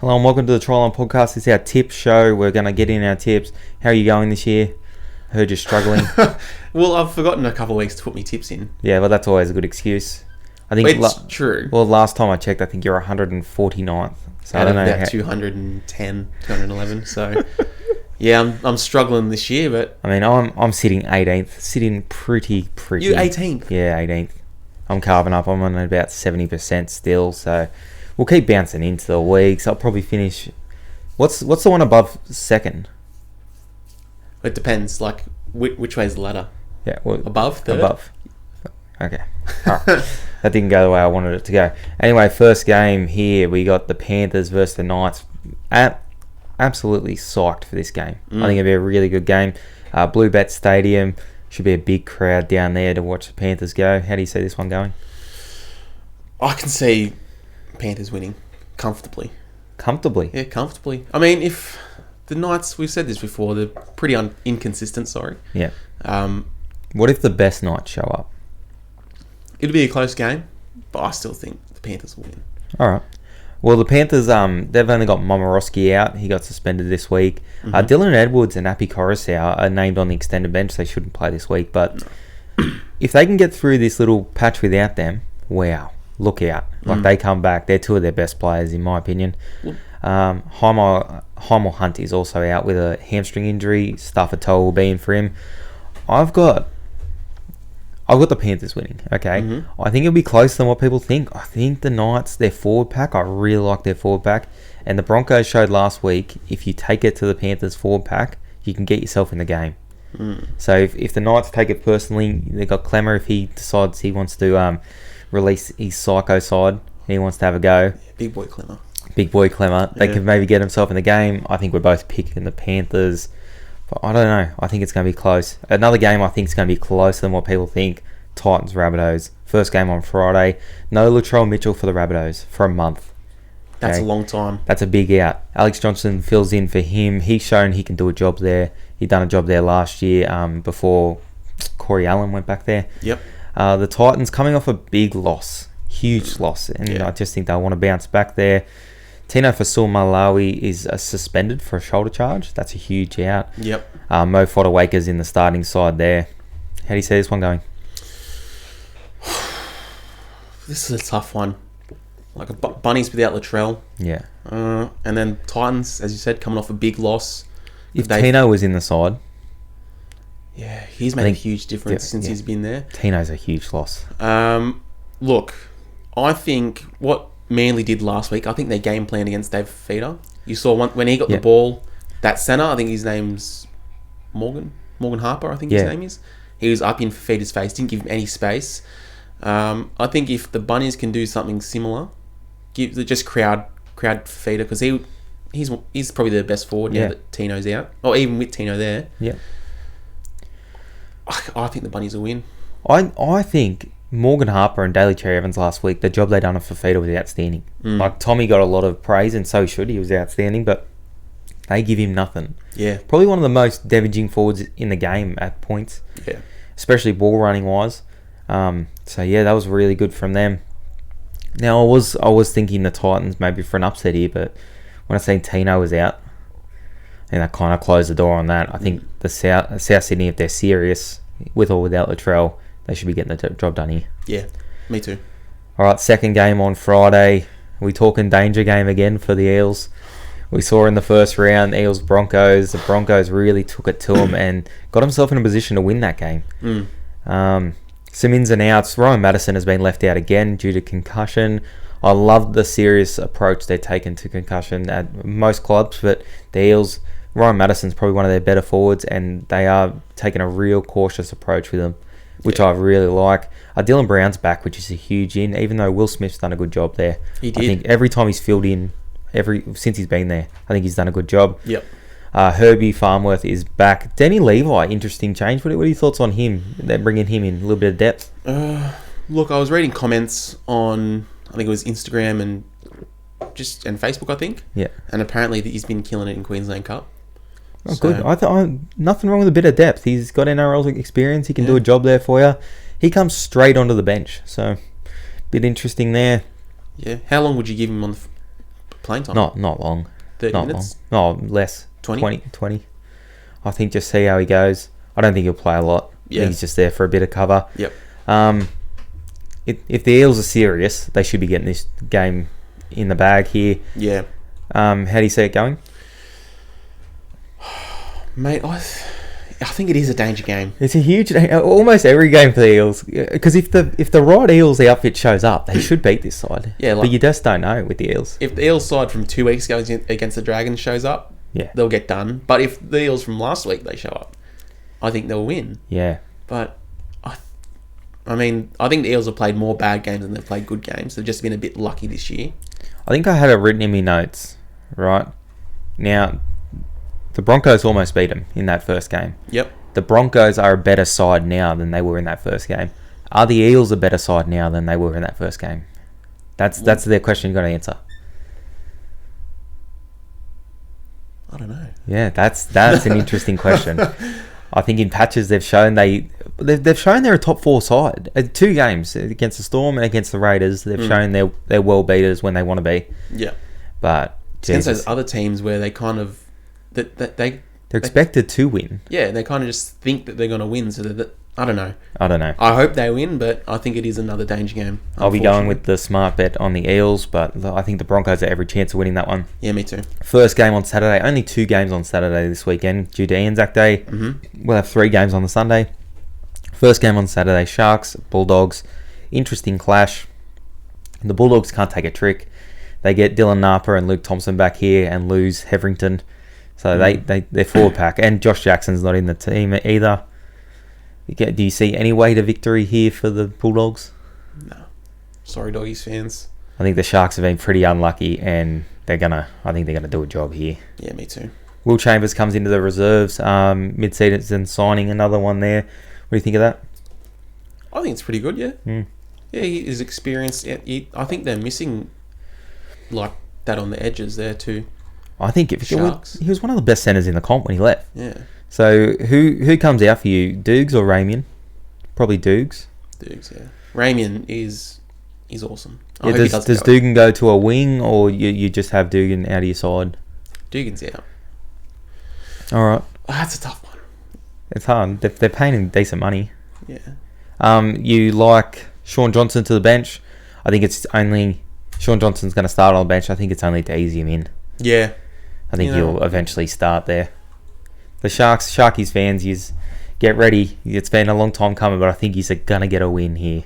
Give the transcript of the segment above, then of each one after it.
Hello and welcome to the Tryline Podcast. This is our tips show. We're going to get in our tips. How are you going this year? I heard you're struggling. Well, I've forgotten a couple of weeks to put my tips in. Yeah, well, that's always a good excuse. I think It's true. Well, last time I checked, I think you're 149th. So Out I don't of know. about 210, 211. So, yeah, I'm struggling this year, but... I mean, I'm sitting 18th. Sitting pretty. You 18th? Yeah, 18th. I'm carving up. I'm on about 70% still, so... We'll keep bouncing into the weeks. I'll probably finish... What's the one above second? It depends. Like, which way is the ladder? Yeah, well, Above? Third? Above. Okay. All right. That didn't go the way I wanted it to go. Anyway, first game here, we got the Panthers versus the Knights. Absolutely psyched for this game. I think it'll be a really good game. Blue Bet Stadium. Should be a big crowd down there to watch the Panthers go. How do you see this one going? I can see Panthers winning comfortably. Comfortably? Yeah, comfortably. I mean, if the Knights, we've said this before, they're pretty inconsistent, sorry. Yeah. What if the best Knights show up? It'll be a close game, but I still think the Panthers will win. All right. Well, the Panthers, they've only got Momorowski out. He got suspended this week. Dylan Edwards and Api Coruscant are named on the extended bench. They shouldn't play this week. But if they can get through this little patch without them, wow, look out. Like, they come back. They're two of their best players, in my opinion. Heimel Hunt is also out with a hamstring injury. Stafford Toll will be in for him. I've got the Panthers winning, okay? I think it'll be closer than what people think. I think the Knights, their forward pack, I really like their forward pack. And the Broncos showed last week, if you take it to the Panthers forward pack, you can get yourself in the game. So if the Knights take it personally, they've got Clemmer if he decides he wants to release his psycho side and he wants to have a go. Yeah, big boy Clemmer. They can maybe get himself in the game. I think we're both picking the Panthers. But I don't know. I think it's going to be close. Another game I think is going to be closer than what people think. Titans, Rabbitohs. First game on Friday. No Latrell Mitchell for the Rabbitohs for a month. That's a long time. That's a big out. Alex Johnson fills in for him. He's shown he can do a job there. He done a job there last year before Corey Allen went back there. Yep. The Titans coming off a big loss. Huge loss. And I just think they'll want to bounce back there. Tino Fasul-Malawi is suspended for a shoulder charge. That's a huge out. Yep. Mo Fodawaker's in the starting side there. How do you see this one going? This is a tough one. Like Bunnies without Latrell. Yeah. And then Titans, as you said, coming off a big loss. If Tino was in the side... Yeah, he's made a huge difference since he's been there. Tino's a huge loss. Look, I think what Manly did last week, I think they game planned against Dave Feeder. You saw when he got the ball, that centre, I think his name's Morgan Harper, I think his name is. He was up in Feeder's face, didn't give him any space. I think if the Bunnies can do something similar, just crowd Feeder, because he's probably the best forward now that Tino's out, or even with Tino there. Yeah. I think the Bunnies will win. I think Morgan Harper and Daly Cherry Evans last week, the job they done for Fafita was outstanding. Like, Tommy got a lot of praise, and so should he. Was outstanding, but they give him nothing. Yeah. Probably one of the most damaging forwards in the game at points. Yeah. Especially ball running wise. So yeah, that was really good from them. Now I was thinking the Titans maybe for an upset here, but when I seen Tino was out, and that kind of closed the door on that. I think the South Sydney, if they're serious, with or without Latrell, they should be getting the job done here. Yeah, me too. All right, second game on Friday. We talking danger game again for the Eels. We saw in the first round, Eels Broncos. The Broncos really took it to them and got himself in a position to win that game. Some ins and outs. Ryan Madison has been left out again due to concussion. I love the serious approach they're taking to concussion at most clubs, but the Eels, Ryan Madison's probably one of their better forwards, and they are taking a real cautious approach with him, which I really like. Dylan Brown's back, which is a huge in, even though Will Smith's done a good job there. He did. I think every time he's filled in, since he's been there, I think he's done a good job. Yep. Herbie Farmworth is back. Danny Levi, interesting change. What are your thoughts on him? They're bringing him in a little bit of depth. Look, I was reading comments on, I think it was Instagram and Facebook, I think. Yeah. And apparently he's been killing it in Queensland Cup. Oh, so, good. I thought nothing wrong with a bit of depth. He's got NRL experience. He can do a job there for you. He comes straight onto the bench, so a bit interesting there. Yeah. How long would you give him on playing time? Not long. 30 Not minutes? long. No, less. 20? 20. I think just see how he goes. I don't think he'll play a lot. I Yeah. think he's just there for a bit of cover. Yep. If the Eels are serious, they should be getting this game in the bag here. Yeah. How do you see it going? Mate, I think it is a danger game. It's a huge, almost every game for the Eels. Because if the right Eels outfit shows up, they should beat this side. Yeah, but you just don't know with the Eels. If the Eels side from 2 weeks ago against the Dragons shows up, Yeah. they'll get done. But if the Eels from last week they show up, I think they'll win. Yeah. But I think the Eels have played more bad games than they've played good games. They've just been a bit lucky this year. I think I had it written in my notes, right? Now, the Broncos almost beat them in that first game. Yep. The Broncos are a better side now than they were in that first game. Are the Eels a better side now than they were in that first game? That's their question you've got to answer. I don't know. Yeah, that's an interesting question. I think in patches they've shown they've shown they're a top 4 side. 2 games against the Storm and against the Raiders. They've shown they're well beaters when they want to be. Yeah. But against those other teams where they kind of they're expected to win. Yeah, they kind of just think that they're going to win. So I don't know. I hope they win, but I think it is another danger game. I'll be going with the smart bet on the Eels, but I think the Broncos have every chance of winning that one. Yeah, me too. First game on Saturday. Only 2 games on Saturday this weekend due to Anzac Day. Mm-hmm. We'll have 3 games on the Sunday. First game on Saturday, Sharks, Bulldogs. Interesting clash. The Bulldogs can't take a trick. They get Dylan Napa and Luke Thompson back here and lose Heverington. So they're forward pack. And Josh Jackson's not in the team either. Do you see any way to victory here for the Bulldogs? No. Sorry, Doggies fans. I think the Sharks have been pretty unlucky, and I think they're gonna do a job here. Yeah, me too. Will Chambers comes into the reserves, mid-season signing, another one there. What do you think of that? I think it's pretty good. Yeah. Yeah, he is experienced. I think they're missing like that on the edges there too. I think he was one of the best centers in the comp when he left. Yeah. So who comes out for you, Dukes or Ramian? Probably Dukes. Dukes, yeah. Ramian is awesome. Yeah, does Dugan go to a wing, or you just have Dugan out of your side? Dugan's out. All right. Oh, that's a tough one. It's hard. They're paying him decent money. Yeah. You like Sean Johnson to the bench? I think it's only Sean Johnson's going to start on the bench. I think it's only to ease him in. Yeah. I think he'll eventually start there. The Sharkies fans, get ready. It's been a long time coming, but I think he's going to get a win here.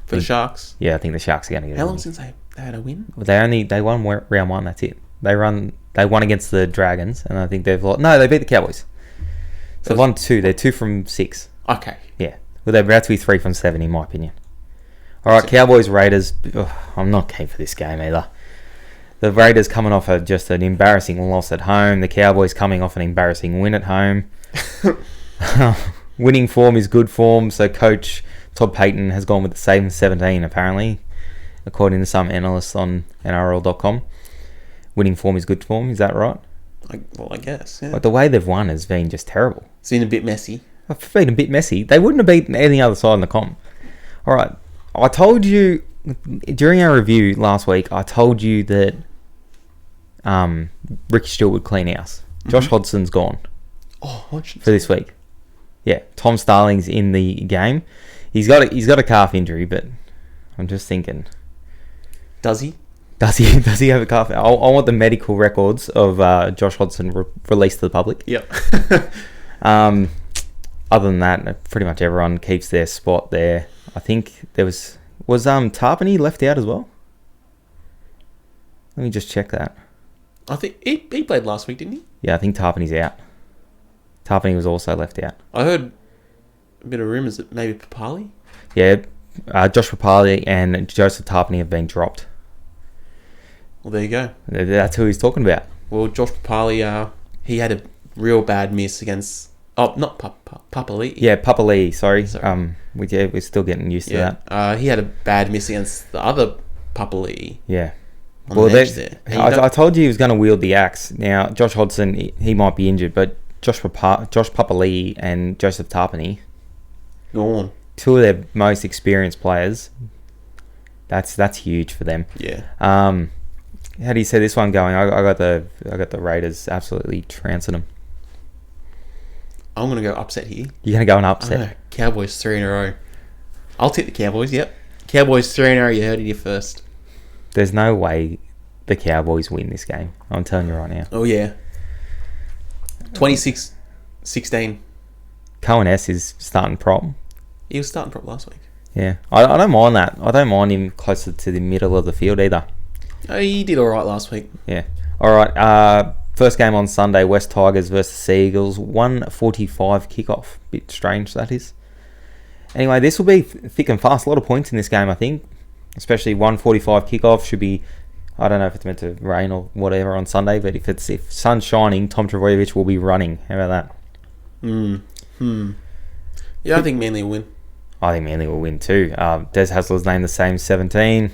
For the Sharks? Yeah, I think the Sharks are going to get a win. How long since they had a win? They won round 1, that's it. They won against the Dragons, and I think they've lost. No, they beat the Cowboys. So they've won 2. They're 2 from 6. Okay. Yeah. Well, they're about to be 3 from 7, in my opinion. All right, Cowboys, Raiders. I'm not keen for this game either. The Raiders coming off just an embarrassing loss at home. The Cowboys coming off an embarrassing win at home. Winning form is good form, so Coach Todd Payton has gone with the same 17, apparently, according to some analysts on NRL.com. Winning form is good form, is that right? I guess, yeah. But the way they've won has been just terrible. It's been a bit messy. It's been a bit messy. They wouldn't have beaten any other side in the comp. All right, I told you during our review last week, I told you that Ricky Stewart would clean house. Josh Hodgson's gone for this week. Yeah, Tom Starling's in the game. He's got a calf injury, but I'm just thinking, does he have a calf? I want the medical records of Josh Hodgson released to the public. Yep. Other than that, pretty much everyone keeps their spot there. I think there was Tarpany left out as well. Let me just check that. I think he played last week, didn't he? Yeah, I think Tarpany's out. Tarpany was also left out. I heard a bit of rumours that maybe Papali? Yeah, Josh Papali and Joseph Tarpany have been dropped. Well, there you go. That's who he's talking about. Well, Josh Papali, he had a real bad miss against... Oh, not Papali. Yeah, Papali, sorry. We're still getting used to that. He had a bad miss against the other Papali. Yeah. On the edge there. I told you he was going to wield the axe. Now, Josh Hodgson, he might be injured, but Josh Papali and Joseph Tarpany, go on, 2 of their most experienced players. That's huge for them. Yeah. How do you see this one going? I got the Raiders absolutely trouncing them. I'm going to go upset here. You're going to go an upset? Cowboys 3 in a row. I'll tip the Cowboys, yep. Cowboys 3 in a row, you heard it here first. There's no way the Cowboys win this game. I'm telling you right now. Oh, yeah. 26-16. Cohen S is starting prop. He was starting prop last week. Yeah. I don't mind that. I don't mind him closer to the middle of the field either. Oh, he did all right last week. Yeah. All right. First game on Sunday, West Tigers versus Sea Eagles. 1:45 kickoff. Bit strange, that is. Anyway, this will be thick and fast. A lot of points in this game, I think. Especially 1:45 kickoff. Should be... I don't know if it's meant to rain or whatever on Sunday, but if sun's shining, Tom Trbojevic will be running. How about that? Yeah, I think Manly will win. I think Manly will win too. Des Hasler's named the same 17.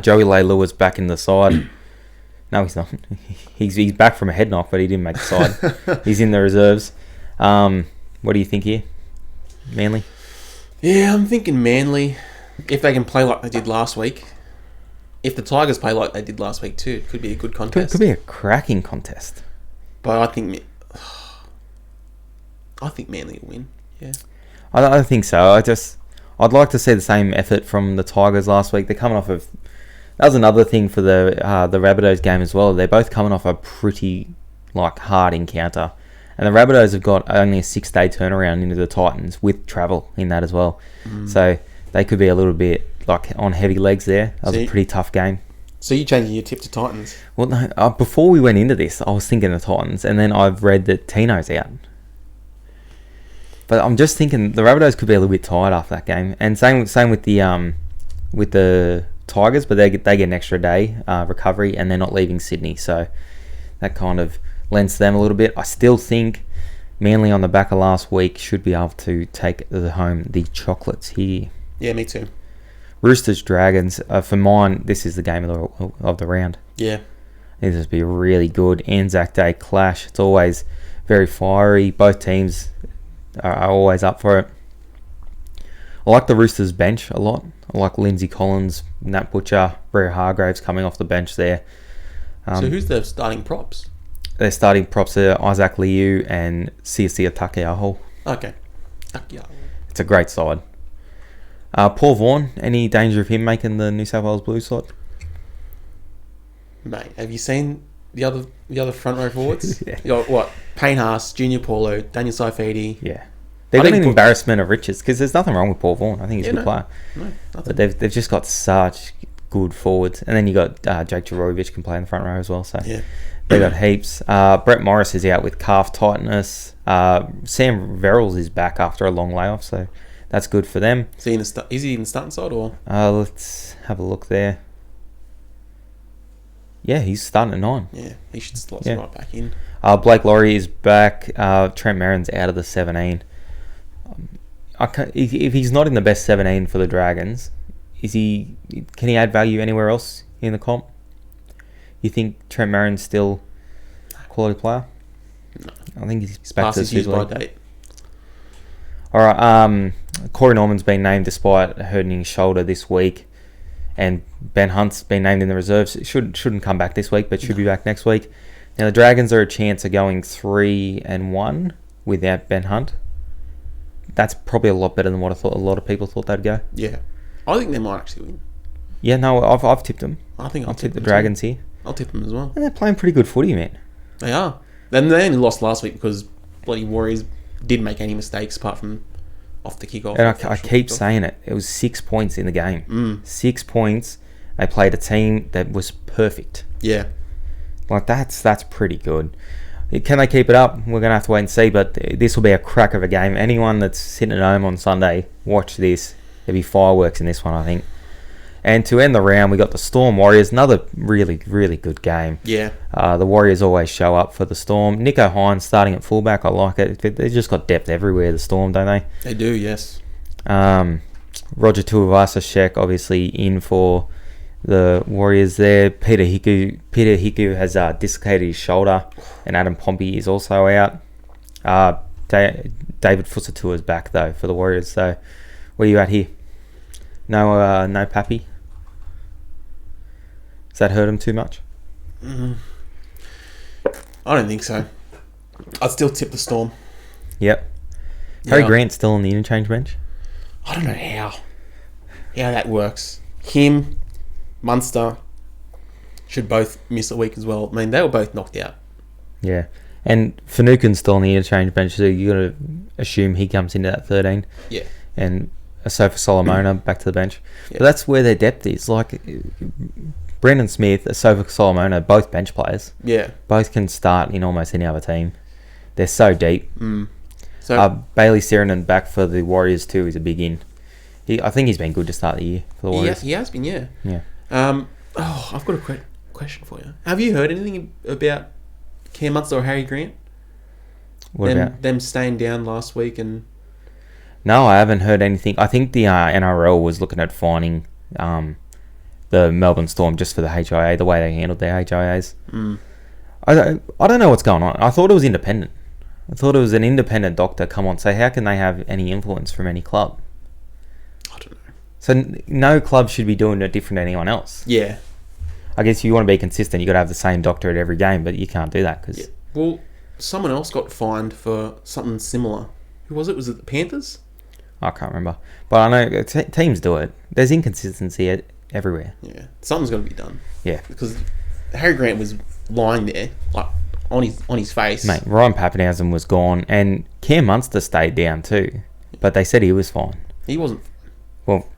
Joey Leilua back in the side. No, he's not. He's back from a head knock, but he didn't make the side. He's in the reserves. What do you think here? Manly? Yeah, I'm thinking Manly. If they can play like they did last week. If the Tigers play like they did last week too, it could be a good contest. Could be a cracking contest. But I think Manly will win. Yeah. I think so. I'd like to see the same effort from the Tigers last week. They're coming off of... That was another thing for the Rabbitohs game as well. They're both coming off a pretty hard encounter. And the Rabbitohs have got only a 6-day turnaround into the Titans with travel in that as well. So they could be a little bit on heavy legs there. That was a pretty tough game. So you changing your tip to Titans? Well, no. Before we went into this, I was thinking the Titans, and then I've read that Tino's out. But I'm just thinking the Rabbitohs could be a little bit tired after that game, and same with the Tigers, but they get an extra day recovery, and they're not leaving Sydney, so that kind of lends to them a little bit. I still think Manly on the back of last week should be able to take home the chocolates here. Yeah, me too. Roosters Dragons. For mine, this is the game of the round. Yeah. This will be really good. Anzac Day clash. It's always very fiery. Both teams are always up for it. I like the Roosters bench a lot. I like Lindsay Collins, Nat Butcher, Brea Hargraves coming off the bench there. So who's the starting props? Their starting props are Isaac Liu and Sia Takeaho. Okay. It's a great side. Paul Vaughan, any danger of him making the New South Wales Blues side? Mate, have you seen the other front row forwards? Yeah. You got what? Payne Haas, Junior Paulo, Daniel Saifidi. Yeah. They've got an embarrassment of riches because there's nothing wrong with Paul Vaughan. I think he's a good player. No, but they've just got such good forwards. And then you got Jake Jorovic can play in the front row as well. So yeah. they got heaps. Brett Morris is out with calf tightness. Sam Verrills is back after a long layoff, so that's good for them. Is he in the starting side or? Let's have a look there. Yeah, he's starting at 9. Yeah, he should slot right back in. Blake Laurie is back. Trent Merrin's out of the 17. If he's not in the best 17 for the Dragons, can he add value anywhere else in the comp? You think Trent Merrin's still a quality player? No. I think he's back to his use-by date. All right. Corey Norman's been named despite hurting his shoulder this week, and Ben Hunt's been named in the reserves. Shouldn't come back this week, but should be back next week. Now the Dragons are a chance of going 3-1 without Ben Hunt. That's probably a lot better than what I thought. A lot of people thought they'd go. Yeah, I think they might actually win. Yeah, no, I've tipped them. I think I'll tip the Dragons here. I'll tip them as well. And they're playing pretty good footy, man. They are. Then they only lost last week because bloody Warriors didn't make any mistakes apart from off the kickoff. And I keep saying it. It was 6 points in the game. 6 points. They played a team that was perfect. Yeah. That's pretty good. Can they keep it up? We're going to have to wait and see, but this will be a crack of a game. Anyone that's sitting at home on Sunday, watch this. There'll be fireworks in this one, I think. And to end the round, we got the Storm Warriors. Another really, really good game. Yeah. The Warriors always show up for the Storm. Nico Hines starting at fullback. I like it. They've just got depth everywhere, the Storm, don't they? They do, yes. Roger Tuivasa-Sheck obviously in for the Warriors there. Peter Hiku has dislocated his shoulder, and Adam Pompey is also out. David Fusatua is back though for the Warriors. So where are you at here? No Pappy. that hurt him too much? I don't think so. I'd still tip the Storm. Yep. Harry Grant's still on the interchange bench? I don't know how that works. Him, Munster should both miss a week as well. I mean, they were both knocked out. Yeah. And Finucane's still on the interchange bench, so you got to assume he comes into that 13. Yeah. And Asafa Solomona back to the bench. Yeah. But that's where their depth is. Like, Brendan Smith, Asafa Solomona, both bench players. Yeah. Both can start in almost any other team. They're so deep. So Bailey Sirenen back for the Warriors too is a big in. I think he's been good to start the year for the Warriors. he has been, yeah. Yeah. I've got a question for you. Have you heard anything about Cam Munster or Harry Grant? What about them staying down last week? And no, I haven't heard anything. I think the NRL was looking at fining the Melbourne Storm just for the HIA, the way they handled their HIAs. I don't know what's going on. I thought it was independent. I thought it was an independent doctor come on say, how can they have any influence from any club? I don't know. So no club should be doing it different to anyone else. Yeah. I guess if you want to be consistent, you got to have the same doctor at every game, but you can't do that because. Yeah. Well, someone else got fined for something similar. Who was it? Was it the Panthers? I can't remember, but I know teams do it. There's inconsistency everywhere. Yeah, something's got to be done. Yeah, because Harry Grant was lying there, like on his face. Mate, Ryan Pappenhausen was gone, and Cam Munster stayed down too, but they said he was fine. He wasn't. Well,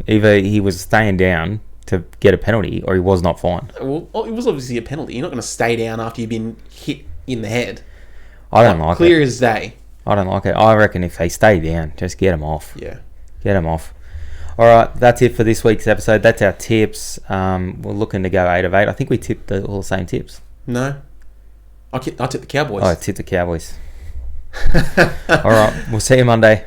either he was staying down to get a penalty, or he was not fine. Well, it was obviously a penalty. You're not going to stay down after you've been hit in the head. I don't like it. Clear as day. I don't like it. I reckon if they stay down, just get them off. Yeah. Get them off. All right, that's it for this week's episode. That's our tips. We're looking to go 8 of 8. I think we tipped all the same tips. No. I tipped the Cowboys. Oh, I tipped the Cowboys. All right, we'll see you Monday.